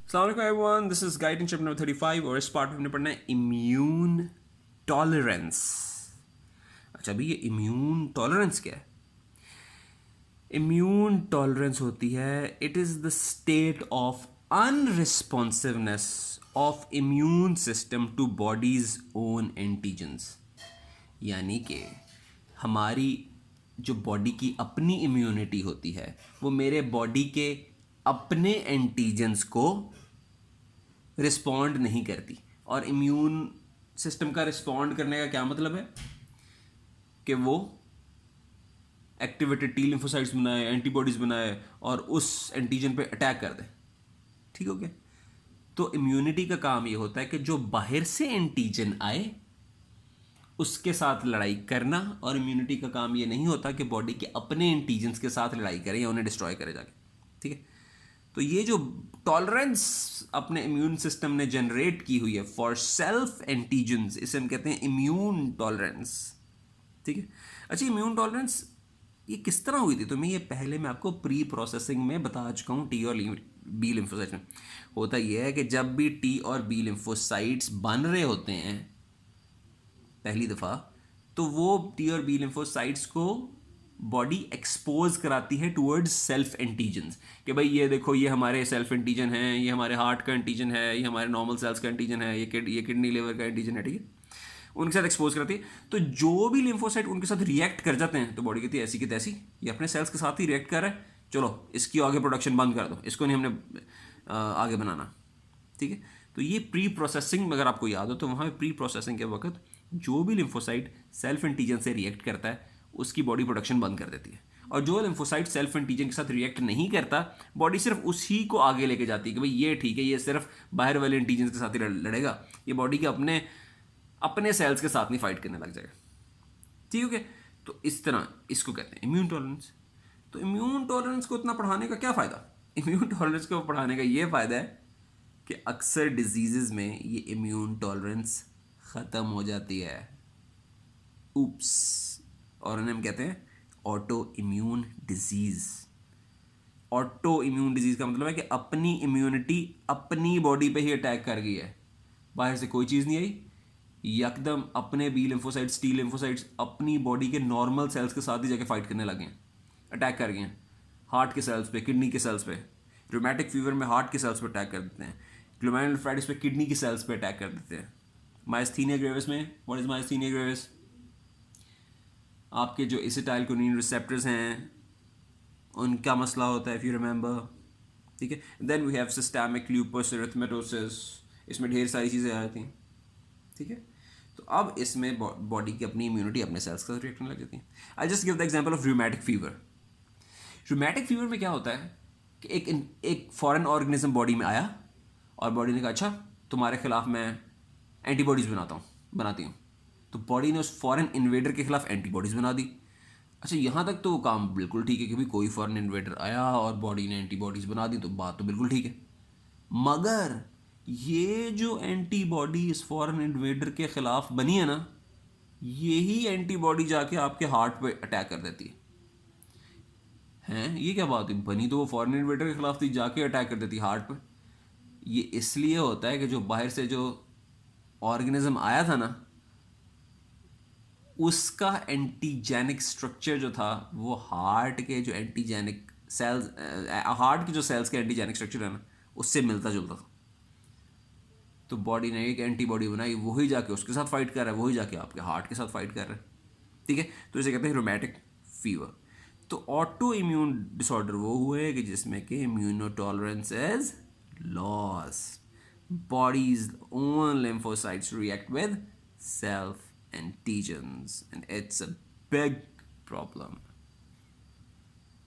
अस्सलाम वालेकुम everyone, this is guide in chapter number 35 और इस पार्ट में हमने पढ़ना है इम्यून टॉलरेंस। अच्छा अभी ये इम्यून टॉलरेंस क्या है? इम्यून टॉलरेंस होती है it is the state of unresponsiveness of immune system two bodies own antigens. यानी कि हमारी जो बॉडी की अपनी इम्यूनिटी होती है वो मेरे बॉडी के अपने एंटीजन्स को रिस्पॉन्ड नहीं करती। और इम्यून सिस्टम का रिस्पॉन्ड करने का क्या मतलब है कि वो एक्टिवेटेड टी लिम्फोसाइट्स बनाए, एंटीबॉडीज बनाए और उस एंटीजन पे अटैक कर दे। ठीक हो गया? तो इम्यूनिटी का काम ये होता है कि जो बाहर से एंटीजन आए उसके साथ लड़ाई करना, और इम्यूनिटी का काम ये नहीं होता कि बॉडी के अपने एंटीजन्स के साथ लड़ाई करे या उन्हें डिस्ट्रॉय करे जाके। ठीक है? तो ये जो टॉलरेंस अपने इम्यून सिस्टम ने जनरेट की हुई है फॉर सेल्फ एंटीजन्स, इसे हम कहते हैं इम्यून टॉलरेंस। ठीक है? अच्छा, इम्यून टॉलरेंस ये किस तरह हुई थी? तो मैं आपको प्री प्रोसेसिंग में बता चुका हूँ। टी और बी लिम्फोसाइट्स में होता यह है कि जब भी टी और बी लिम्फोसाइट्स बन रहे होते हैं पहली दफ़ा, तो वो टी और बी लिम्फोसाइट्स को बॉडी एक्सपोज कराती है टुवर्ड्स सेल्फ एंटीजन्स कि भाई ये देखो, ये हमारे सेल्फ एंटीजन हैं, ये हमारे हार्ट का एंटीजन है, ये हमारे नॉर्मल सेल्स का एंटीजन है, ये किडनी लिवर का एंटीजन है। ठीक है? उनके साथ एक्सपोज कराती है। तो जो भी लिम्फोसाइट उनके साथ रिएक्ट कर जाते हैं तो बॉडी कहती है ऐसी की तैसी, ये अपने सेल्स के साथ ही रिएक्ट कर रहा है, चलो इसकी आगे प्रोडक्शन बंद कर दो, इसको नहीं हमने आगे बनाना। ठीक है? तो ये प्री प्रोसेसिंग, अगर आपको याद हो तो वहाँ पे प्री प्रोसेसिंग के वक्त जो भी लिम्फोसाइट सेल्फ एंटीजन से रिएक्ट करता है उसकी बॉडी प्रोडक्शन बंद कर देती है, और जो लिम्फोसाइट सेल्फ एंटीजन के साथ रिएक्ट नहीं करता बॉडी सिर्फ उसी को आगे लेके जाती है कि भाई ये ठीक है, ये सिर्फ बाहर वाले एंटीजन के साथ ही लड़ेगा, ये बॉडी के अपने अपने सेल्स के साथ नहीं फाइट करने लग जाएगा। ठीक है? तो इस तरह इसको कहते हैं इम्यून टॉलरेंस। तो इम्यून टॉलरेंस को इतना पढ़ाने का क्या फ़ायदा? इम्यून टॉलरेंस को पढ़ाने का ये फ़ायदा है कि अक्सर डिजीज़ में ये इम्यून टॉलरेंस ख़त्म हो जाती है। उप्स। और उन्हें हम कहते हैं auto immune disease. Auto immune disease का मतलब है कि अपनी इम्यूनिटी अपनी बॉडी पे ही अटैक कर गई है, बाहर से कोई चीज़ नहीं आई, यकदम अपने बी लिम्फोसाइट्स टी लिम्फोसाइट्स अपनी बॉडी के नॉर्मल सेल्स के साथ ही जाके फाइट करने लगे हैं, अटैक कर गए हैं हार्ट के सेल्स पे, किडनी के सेल्स पे। रूमेटिक फीवर में हार्ट के सेल्स पे अटैक कर देते हैं, ग्लोमेरुलनेफ्राइटिस पे किडनी के सेल्स पे अटैक कर देते हैं। माइस्थीनिया ग्रेविस में, व्हाट इज माइस्थीनिया ग्रेविस? आपके जो एसिटाइल कोलिन रिसेप्टर्स हैं उनका मसला होता है, इफ़ यू रिमेंबर। ठीक है? Then we have systemic lupus erythematosus, इसमें ढेर सारी चीज़ें आ जाती हैं। ठीक है? तो अब इसमें बॉडी की अपनी इम्यूनिटी अपने सेल्स के साथ रिएक्ट करने लग जाती है। I just give the example of rheumatic fever. Rheumatic fever में क्या होता है कि एक फॉरेन ऑर्गेनिज्म बॉडी में आया और बॉडी ने कहा अच्छा तुम्हारे खिलाफ मैं एंटीबॉडीज़ बनाती हूँ। तो बॉडी ने उस फॉरेन इन्वेडर के खिलाफ एंटीबॉडीज़ बना दी। अच्छा, यहाँ तक तो काम बिल्कुल ठीक है कि भाई कोई फॉरेन इन्वेडर आया और बॉडी ने एंटीबॉडीज़ बना दी, तो बात तो बिल्कुल ठीक है। मगर ये जो एंटीबॉडी इस फॉरेन इन्वेडर के ख़िलाफ़ बनी है ना, यही एंटीबॉडी जाके आपके हार्ट पे अटैक कर देती है। हैं, ये क्या बात है? बनी तो वो फॉरेन इन्वेडर के खिलाफ थी, जाके अटैक कर देती हार्ट पे। ये इसलिए होता है कि जो बाहर से जो ऑर्गेनिज्म आया था ना, उसका एंटीजेनिक स्ट्रक्चर जो था वो हार्ट के जो एंटीजेनिक सेल्स, हार्ट के जो सेल्स के एंटीजेनिक स्ट्रक्चर है ना, उससे मिलता जुलता था। तो बॉडी ने एक एंटीबॉडी बनाई, वही जाके उसके साथ फाइट कर रहा है, वही जाके आपके हार्ट के साथ फाइट कर रहा है। ठीक है? तो इसे कहते हैं रोमैटिक फीवर। तो ऑटो इम्यून डिसऑर्डर वो हुए कि जिसमें कि immuno tolerance is loss, bodies own lymphocytes react with self antigens, and it's a big problem.